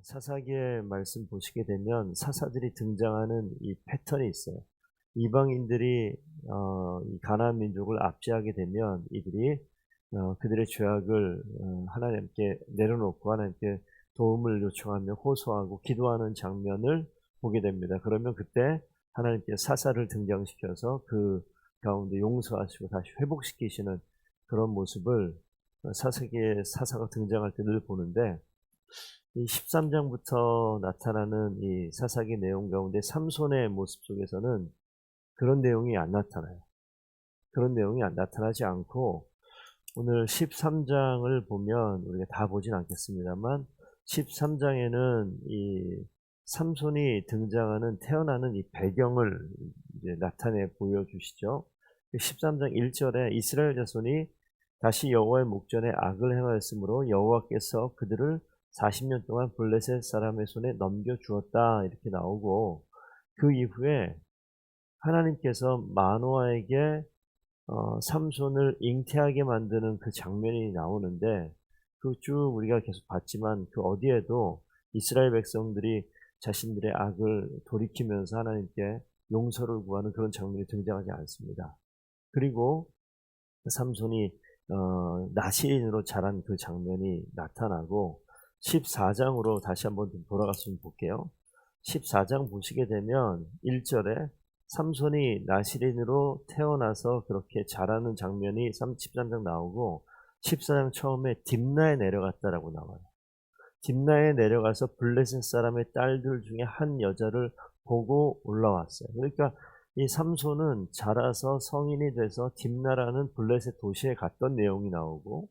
사사기의 말씀 보시게 되면 사사들이 등장하는 이 패턴이 있어요. 이방인들이 이 가나안 민족을 압제하게 되면 이들이 그들의 죄악을 하나님께 내려놓고 하나님께 도움을 요청하며 호소하고 기도하는 장면을 보게 됩니다. 그러면 그때 하나님께 사사를 등장시켜서 그 가운데 용서하시고 다시 회복시키시는 그런 모습을 사사기의 사사가 등장할 때 늘 보는데, 이 13장부터 나타나는 이 사사기 내용 가운데 삼손의 모습 속에서는 그런 내용이 안 나타나요. 그런 내용이 나타나지 않고, 오늘 13장을 보면 우리가 다 보진 않겠습니다만 13장에는 이 삼손이 등장하는 태어나는 이 배경을 이제 나타내 보여주시죠. 13장 1절에 이스라엘 자손이 다시 여호와의 목전에 악을 행하였으므로 여호와께서 그들을 40년 동안 블레셋 사람의 손에 넘겨주었다 이렇게 나오고, 그 이후에 하나님께서 마노아에게 삼손을 잉태하게 만드는 그 장면이 나오는데, 그 쭉 우리가 계속 봤지만 그 어디에도 이스라엘 백성들이 자신들의 악을 돌이키면서 하나님께 용서를 구하는 그런 장면이 등장하지 않습니다. 그리고 삼손이 나시린으로 자란 그 장면이 나타나고, 14장으로 다시 한번 좀 돌아가서 좀 볼게요. 14장 보시게 되면 1절에 삼손이 나시린으로 태어나서 그렇게 자라는 장면이 13장 나오고, 14장 처음에 딥나에 내려갔다라고 나와요. 딥나에 내려가서 블레셋 사람의 딸들 중에 한 여자를 보고 올라왔어요. 그러니까 이 삼손은 자라서 성인이 돼서 딥나라는 블레셋 도시에 갔던 내용이 나오고,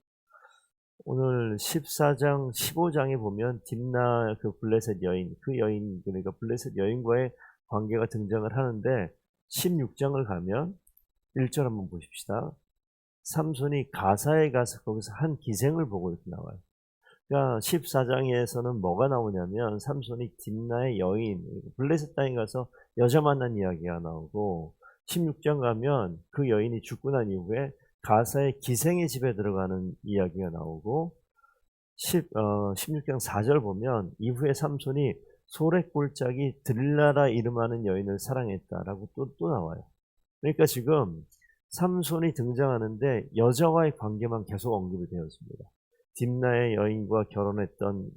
오늘 14장 15장에 보면 딥나 그 블레셋 여인, 그 여인, 그러니까 블레셋 여인과의 관계가 등장을 하는데, 16장을 가면 1절 한번 보십시다. 삼손이 가사에 가서 거기서 한 기생을 보고 이렇게 나와요. 그러니까 14장에서는 뭐가 나오냐면 삼손이 딥나의 여인, 블레셋 땅에 가서 여자 만난 이야기가 나오고, 16장 가면 그 여인이 죽고 난 이후에 가사의 기생의 집에 들어가는 이야기가 나오고, 16장 4절 보면 이후에 삼손이 소랫골짜기 들라라 이름하는 여인을 사랑했다라고 또 나와요. 그러니까 지금 삼손이 등장하는데 여자와의 관계만 계속 언급이 되었습니다. 딥나의 여인과 결혼했던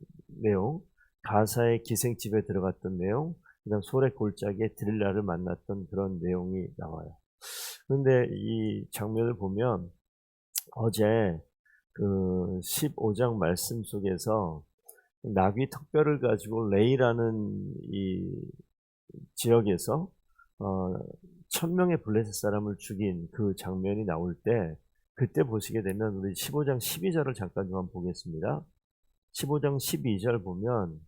내용, 가사의 기생집에 들어갔던 내용, 그다음 소랫골짜기에 들라를 만났던 그런 내용이 나와요. 그런데 이 장면을 보면 어제 그 15장 말씀 속에서 나귀 턱뼈를 가지고 레이라는 이 지역에서 1000명의 블레셋 사람을 죽인 그 장면이 나올 때, 그때 보시게 되면 우리 15장 12절을 잠깐 좀 보겠습니다. 15장 12절 보면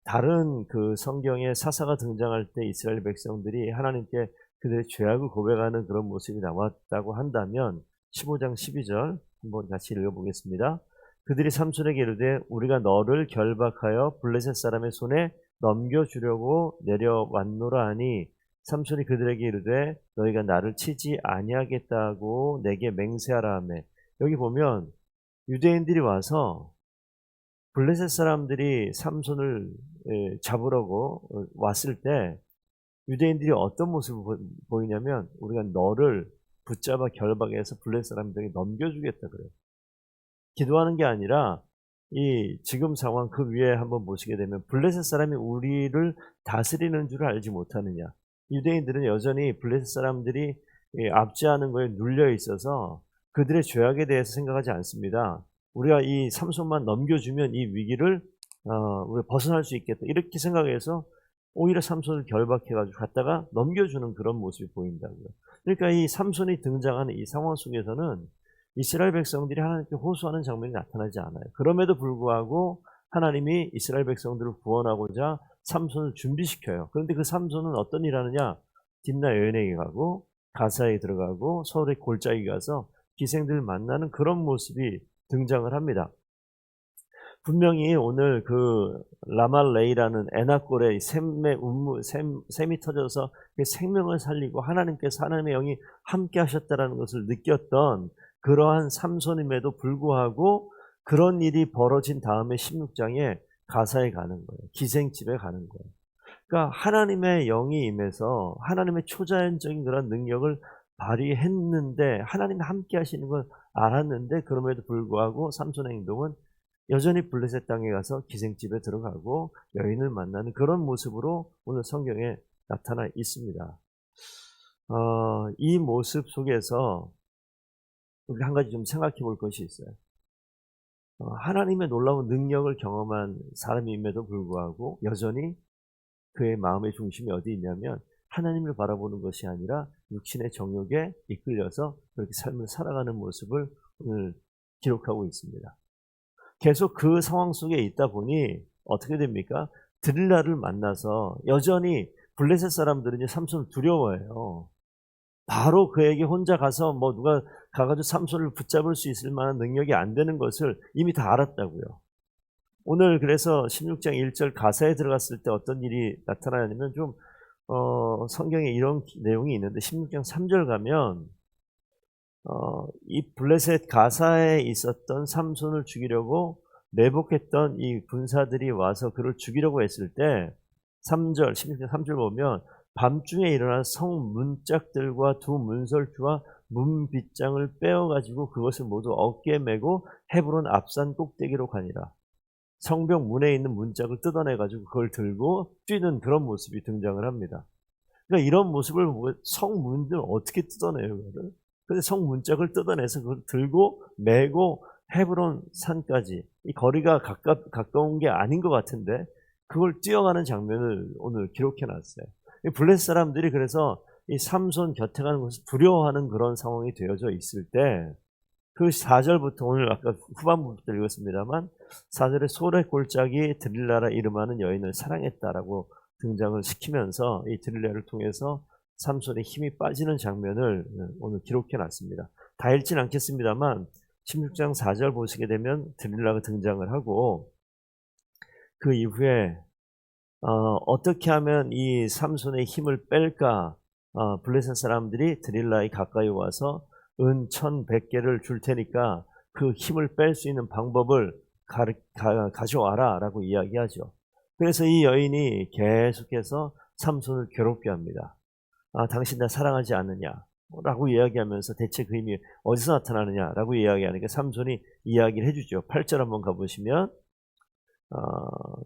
다른 그 성경에 사사가 등장할 때 이스라엘 백성들이 하나님께 그들의 죄악을 고백하는 그런 모습이 나왔다고 한다면 15장 12절 한번 같이 읽어보겠습니다. 그들이 삼손에게 이르되 우리가 너를 결박하여 블레셋 사람의 손에 넘겨주려고 내려왔노라 하니, 삼손이 그들에게 이르되 너희가 나를 치지 아니하겠다고 내게 맹세하라 하매. 여기 보면 유대인들이 와서 블레셋 사람들이 삼손을 잡으려고 왔을 때 유대인들이 어떤 모습을 보이냐면, 우리가 너를 붙잡아 결박해서 블레셋 사람들에게 넘겨주겠다 그래요. 기도하는 게 아니라 이 지금 상황 그 위에 한번 보시게 되면 블레셋 사람이 우리를 다스리는 줄 알지 못하느냐. 유대인들은 여전히 블레셋 사람들이 압제하는 거에 눌려 있어서 그들의 죄악에 대해서 생각하지 않습니다. 우리가 이 삼손만 넘겨주면 이 위기를 우리가 벗어날 수 있겠다 이렇게 생각해서 오히려 삼손을 결박해가지고 갔다가 넘겨주는 그런 모습이 보인다고요. 그러니까 이 삼손이 등장하는 이 상황 속에서는 이스라엘 백성들이 하나님께 호소하는 장면이 나타나지 않아요. 그럼에도 불구하고 하나님이 이스라엘 백성들을 구원하고자 삼손을 준비시켜요. 그런데 그 삼손은 어떤 일 하느냐? 딥나 여인에게 가고 가사에 들어가고 서울의 골짜기 가서 기생들을 만나는 그런 모습이 등장을 합니다. 분명히 오늘 그 라말레이라는 에나골에 샘이 터져서 생명을 살리고 하나님께서 하나님의 영이 함께 하셨다라는 것을 느꼈던 그러한 삼손임에도 불구하고 그런 일이 벌어진 다음에 16장에 가사에 가는 거예요. 기생집에 가는 거예요. 그러니까 하나님의 영이 임해서 하나님의 초자연적인 그런 능력을 발휘했는데 하나님이 함께 하시는 걸 알았는데 그럼에도 불구하고 삼손의 행동은 여전히 블레셋 땅에 가서 기생집에 들어가고 여인을 만나는 그런 모습으로 오늘 성경에 나타나 있습니다. 이 모습 속에서 우리 한 가지 좀 생각해 볼 것이 있어요. 하나님의 놀라운 능력을 경험한 사람임에도 불구하고 여전히 그의 마음의 중심이 어디 있냐면 하나님을 바라보는 것이 아니라 육신의 정욕에 이끌려서 그렇게 삶을 살아가는 모습을 오늘 기록하고 있습니다. 계속 그 상황 속에 있다 보니 어떻게 됩니까? 드릴라를 만나서 여전히 블레셋 사람들은 삼손을 두려워해요. 바로 그에게 혼자 가서 뭐 누가 가가지고 삼손을 붙잡을 수 있을 만한 능력이 안 되는 것을 이미 다 알았다고요. 오늘 그래서 16장 1절 가사에 들어갔을 때 어떤 일이 나타나냐면 좀 성경에 이런 내용이 있는데 16장 3절 가면 이 블레셋 가사에 있었던 삼손을 죽이려고 매복했던 이 군사들이 와서 그를 죽이려고 했을 때 3절 16장 3절 보면 밤중에 일어난 성 문짝들과 두 문설주와 문빗장을 빼어가지고 그것을 모두 어깨에 메고 헤브론 앞산 꼭대기로 가니라. 성벽 문에 있는 문짝을 뜯어내가지고 그걸 들고 뛰는 그런 모습이 등장을 합니다. 그러니까 이런 모습을 성문을 어떻게 뜯어내요? 그런데 성문짝을 뜯어내서 그걸 들고 메고 헤브론 산까지 이 거리가 가까운 게 아닌 것 같은데 그걸 뛰어가는 장면을 오늘 기록해놨어요. 블레셋 사람들이 그래서 이 삼손 곁에 가는 것을 두려워하는 그런 상황이 되어져 있을 때 그 4절부터 오늘 아까 후반부부터 읽었습니다만 4절에 소래 골짜기 드릴라라 이름하는 여인을 사랑했다라고 등장을 시키면서 이 드릴라를 통해서 삼손의 힘이 빠지는 장면을 오늘 기록해놨습니다. 다 읽진 않겠습니다만 16장 4절 보시게 되면 드릴라가 등장을 하고 그 이후에 어떻게 하면 이 삼손의 힘을 뺄까? 블레셋 사람들이 드릴라에 가까이 와서 은 1,100개를 줄 테니까 그 힘을 뺄 수 있는 방법을 가져와라 라고 이야기하죠. 그래서 이 여인이 계속해서 삼손을 괴롭게 합니다. 당신 나 사랑하지 않느냐 라고 이야기하면서 대체 그 힘이 어디서 나타나느냐 라고 이야기하니까 삼손이 이야기를 해주죠. 8절 한번 가보시면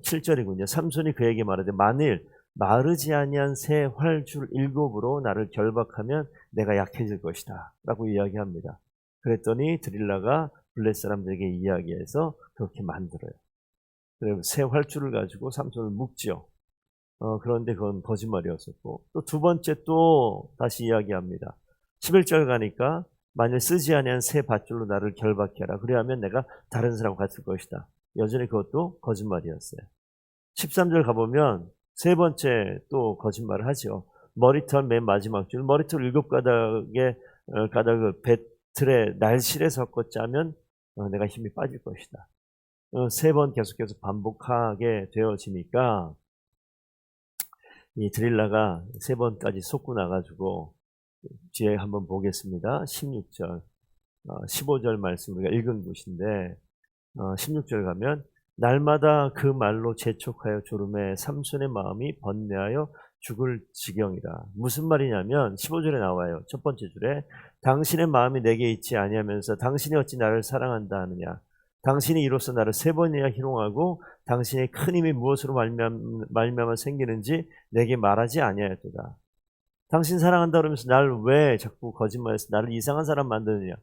7절이군요. 삼손이 그에게 말하되 만일 마르지 아니한 새 활줄 7으로 나를 결박하면 내가 약해질 것이다 라고 이야기합니다. 그랬더니 드릴라가 블레셋 사람들에게 이야기해서 그렇게 만들어요. 그리고 새 활줄을 가지고 삼손을 묶지요. 그런데 그건 거짓말이었었고 또 두 번째 또 다시 이야기합니다. 11절 가니까 만일 쓰지 아니한 새 밧줄로 나를 결박해라. 그래야면 내가 다른 사람 같을 것이다. 여전히 그것도 거짓말이었어요. 13절 가보면 세 번째 또 거짓말을 하죠. 머리털 맨 마지막 줄 머리털 7가닥의 가닥을 배틀에 날실에 섞어 짜면 내가 힘이 빠질 것이다. 세 번 계속해서 반복하게 되어지니까 이 드릴라가 세 번까지 속고 나가지고 뒤에 한번 보겠습니다. 16절 15절 말씀 우리가 읽은 곳인데 16절 가면 날마다 그 말로 재촉하여 졸음에 삼손의 마음이 번뇌하여 죽을 지경이라. 무슨 말이냐면 15절에 나와요. 첫 번째 줄에 당신의 마음이 내게 있지 아니하면서 당신이 어찌 나를 사랑한다 하느냐. 당신이 이로써 나를 3번이나 희롱하고 당신의 큰 힘이 무엇으로 말미암아 생기는지 내게 말하지 아니하였도다. 당신 사랑한다 그러면서 나를 왜 자꾸 거짓말해서 나를 이상한 사람 만드느냐.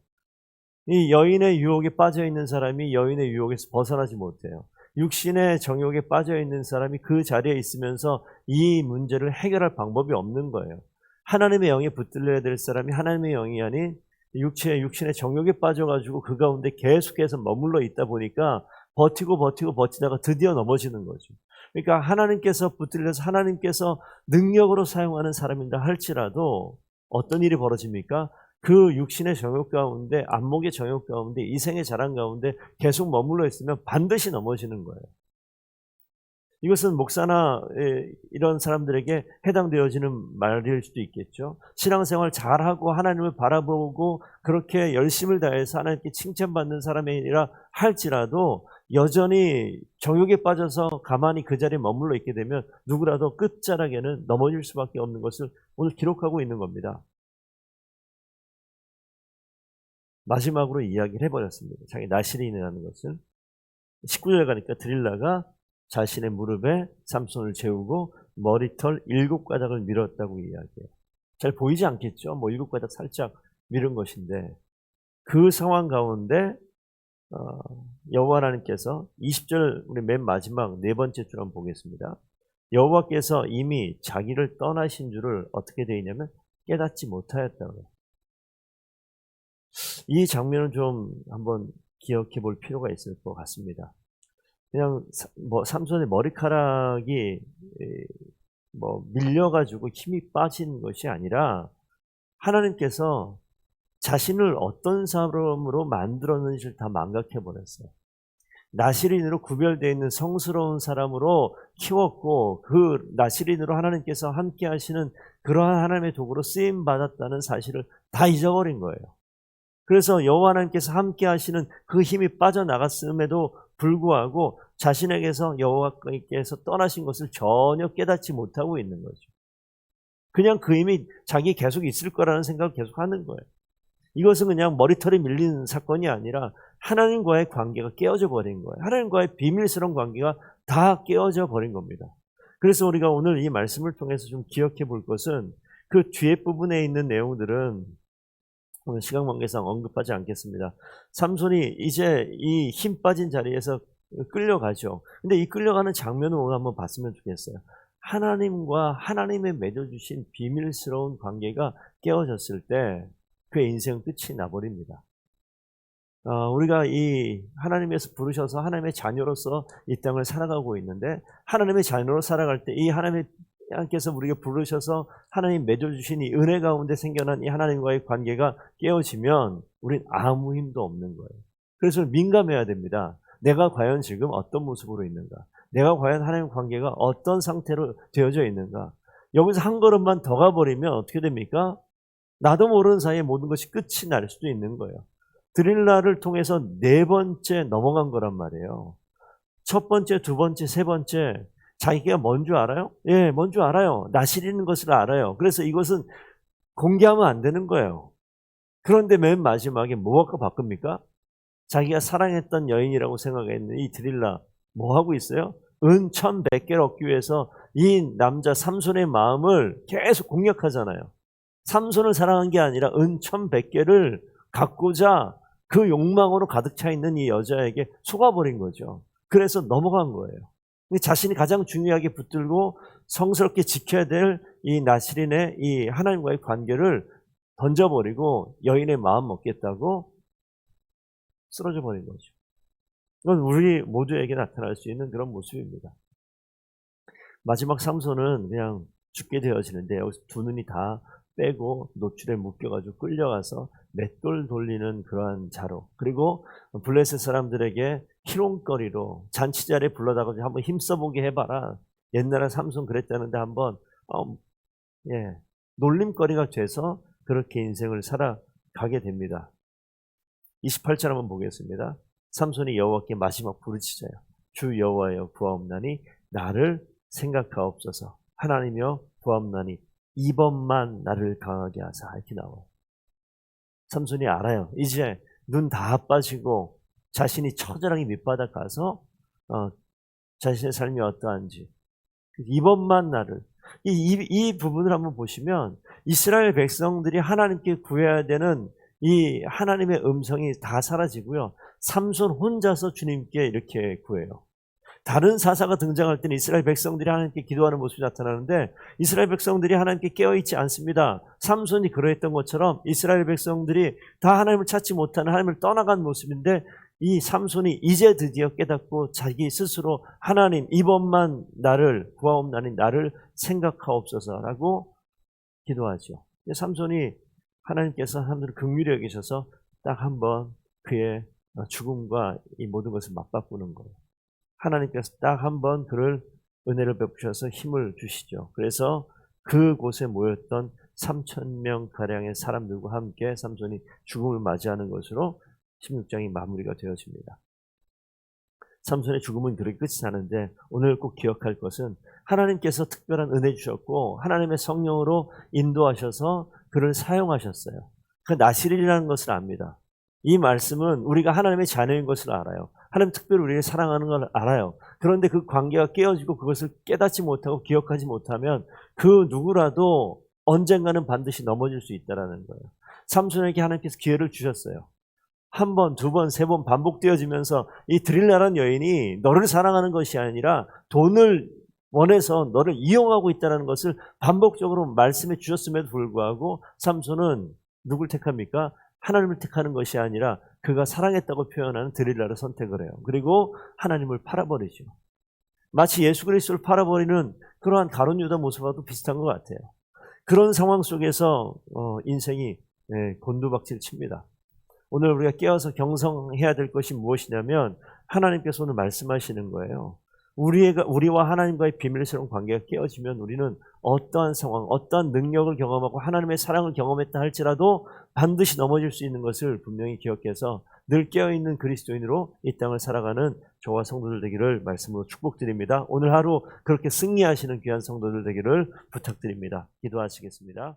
이 여인의 유혹에 빠져 있는 사람이 여인의 유혹에서 벗어나지 못해요. 육신의 정욕에 빠져 있는 사람이 그 자리에 있으면서 이 문제를 해결할 방법이 없는 거예요. 하나님의 영에 붙들려야 될 사람이 하나님의 영이 아닌 육신의 정욕에 빠져가지고 그 가운데 계속해서 머물러 있다 보니까 버티다가 드디어 넘어지는 거죠. 그러니까 하나님께서 붙들려서 하나님께서 능력으로 사용하는 사람인다 할지라도 어떤 일이 벌어집니까? 그 육신의 정욕 가운데, 안목의 정욕 가운데, 이생의 자랑 가운데 계속 머물러 있으면 반드시 넘어지는 거예요. 이것은 목사나 이런 사람들에게 해당되어지는 말일 수도 있겠죠. 신앙생활 잘하고 하나님을 바라보고 그렇게 열심을 다해서 하나님께 칭찬받는 사람이라 할지라도 여전히 정욕에 빠져서 가만히 그 자리에 머물러 있게 되면 누구라도 끝자락에는 넘어질 수밖에 없는 것을 오늘 기록하고 있는 겁니다. 마지막으로 이야기를 해버렸습니다. 자기 나실인이라는 것을. 19절 가니까 드릴라가 자신의 무릎에 삼손을 재우고 머리털 7가닥을 밀었다고 이야기해요. 잘 보이지 않겠죠? 뭐 7가닥 살짝 밀은 것인데, 그 상황 가운데 여호와 하나님께서 20절 우리 맨 마지막 네 번째 줄 한번 보겠습니다. 여호와께서 이미 자기를 떠나신 줄을 어떻게 되어 있냐면 깨닫지 못하였다고요. 이 장면을 좀 한번 기억해 볼 필요가 있을 것 같습니다. 그냥 삼손의 머리카락이 밀려가지고 힘이 빠진 것이 아니라 하나님께서 자신을 어떤 사람으로 만들었는지를 다 망각해버렸어요. 나실인으로 구별되어 있는 성스러운 사람으로 키웠고, 그 나실인으로 하나님께서 함께 하시는 그러한 하나님의 도구로 쓰임받았다는 사실을 다 잊어버린 거예요. 그래서 여호와 하나님께서 함께 하시는 그 힘이 빠져나갔음에도 불구하고 자신에게서 여호와께서 떠나신 것을 전혀 깨닫지 못하고 있는 거죠. 그냥 그 힘이 자기 계속 있을 거라는 생각을 계속 하는 거예요. 이것은 그냥 머리털이 밀린 사건이 아니라 하나님과의 관계가 깨어져 버린 거예요. 하나님과의 비밀스러운 관계가 다 깨어져 버린 겁니다. 그래서 우리가 오늘 이 말씀을 통해서 좀 기억해 볼 것은, 그 뒤에 부분에 있는 내용들은 오늘 시간 관계상 언급하지 않겠습니다. 삼손이 이제 이 힘 빠진 자리에서 끌려가죠. 근데 이 끌려가는 장면을 오늘 한번 봤으면 좋겠어요. 하나님과 하나님의 맺어주신 비밀스러운 관계가 깨어졌을 때 그의 인생 끝이 나버립니다. 우리가 이 하나님에서 부르셔서 하나님의 자녀로서 이 땅을 살아가고 있는데, 하나님의 자녀로 살아갈 때 이 하나님께서 우리가 부르셔서 하나님 맺어주신 이 은혜 가운데 생겨난 이 하나님과의 관계가 깨어지면 우린 아무 힘도 없는 거예요. 그래서 민감해야 됩니다. 내가 과연 지금 어떤 모습으로 있는가? 내가 과연 하나님 관계가 어떤 상태로 되어져 있는가? 여기서 한 걸음만 더 가버리면 어떻게 됩니까? 나도 모르는 사이에 모든 것이 끝이 날 수도 있는 거예요. 드릴라를 통해서 4번째 넘어간 거란 말이에요. 첫 번째, 두 번째, 세 번째, 자기가 뭔 줄 알아요? 예, 뭔 줄 알아요. 나실이는 것을 알아요. 그래서 이것은 공개하면 안 되는 거예요. 그런데 맨 마지막에 뭐가 바뀝니까? 자기가 사랑했던 여인이라고 생각했는 이 드릴라 뭐 하고 있어요? 은 1,100개를 얻기 위해서 이 남자 삼손의 마음을 계속 공략하잖아요. 삼손을 사랑한 게 아니라 은 1,100개를 갖고자 그 욕망으로 가득 차 있는 이 여자에게 속아버린 거죠. 그래서 넘어간 거예요. 자신이 가장 중요하게 붙들고 성스럽게 지켜야 될 이 나실인의 이 하나님과의 관계를 던져버리고 여인의 마음 먹겠다고 쓰러져 버린 거죠. 이건 우리 모두에게 나타날 수 있는 그런 모습입니다. 마지막 삼손은 그냥 죽게 되어지는데, 여기서 두 눈이 다 빼고 노출에 묶여가지고 끌려가서 맷돌 돌리는 그러한 자로, 그리고 블레셋 사람들에게 희롱거리로 잔치 자리에 불러다가 한번 힘써보게 해봐라. 옛날에 삼손 그랬다는데 한번 놀림거리가 돼서 그렇게 인생을 살아가게 됩니다. 28절 한번 보겠습니다. 삼손이 여호와께 마지막 부르짖어요. 주 여호와여 구하옵나니 나를 생각하옵소서. 하나님이여 구하옵나니 이번만 나를 강하게 하사. 이렇게 나와요. 삼손이 알아요. 이제 눈 다 빠지고 자신이 처절하게 밑바닥 가서 자신의 삶이 어떠한지, 이번만 나를, 이 부분을 한번 보시면 이스라엘 백성들이 하나님께 구해야 되는 이 하나님의 음성이 다 사라지고요. 삼손 혼자서 주님께 이렇게 구해요. 다른 사사가 등장할 때는 이스라엘 백성들이 하나님께 기도하는 모습이 나타나는데, 이스라엘 백성들이 하나님께 깨어있지 않습니다. 삼손이 그러했던 것처럼 이스라엘 백성들이 다 하나님을 찾지 못하는, 하나님을 떠나간 모습인데, 이 삼손이 이제 드디어 깨닫고 자기 스스로 하나님 이번만 나를 구하옵나니 나를 생각하옵소서라고 기도하죠. 삼손이 하나님께서 사람들을 긍휼히 여기셔서 딱 한번 그의 죽음과 이 모든 것을 맞바꾸는 거예요. 하나님께서 딱 한번 그를 은혜를 베푸셔서 힘을 주시죠. 그래서 그곳에 모였던 3,000명가량의 사람들과 함께 삼손이 죽음을 맞이하는 것으로 16장이 마무리가 되어집니다. 삼손의 죽음은 그렇게 끝이 나는데 오늘 꼭 기억할 것은 하나님께서 특별한 은혜 주셨고 하나님의 성령으로 인도하셔서 그를 사용하셨어요. 그 나실이라는 것을 압니다. 이 말씀은 우리가 하나님의 자녀인 것을 알아요. 하나님 특별히 우리를 사랑하는 걸 알아요. 그런데 그 관계가 깨어지고 그것을 깨닫지 못하고 기억하지 못하면 그 누구라도 언젠가는 반드시 넘어질 수 있다는 거예요. 삼손에게 하나님께서 기회를 주셨어요. 한 번, 두 번, 세 번 반복되어지면서 이 드릴라라는 여인이 너를 사랑하는 것이 아니라 돈을 원해서 너를 이용하고 있다는 것을 반복적으로 말씀해 주셨음에도 불구하고 삼손은 누굴 택합니까? 하나님을 택하는 것이 아니라 그가 사랑했다고 표현하는 드릴라를 선택을 해요. 그리고 하나님을 팔아버리죠. 마치 예수 그리스도를 팔아버리는 그러한 가룟 유다 모습과도 비슷한 것 같아요. 그런 상황 속에서 인생이 곤두박질 칩니다. 오늘 우리가 깨어서 경성해야 될 것이 무엇이냐면 하나님께서 오늘 말씀하시는 거예요. 우리와 하나님과의 비밀스러운 관계가 깨어지면 우리는 어떠한 상황, 어떠한 능력을 경험하고 하나님의 사랑을 경험했다 할지라도 반드시 넘어질 수 있는 것을 분명히 기억해서 늘 깨어있는 그리스도인으로 이 땅을 살아가는 저와 성도들 되기를 말씀으로 축복드립니다. 오늘 하루 그렇게 승리하시는 귀한 성도들 되기를 부탁드립니다. 기도하시겠습니다.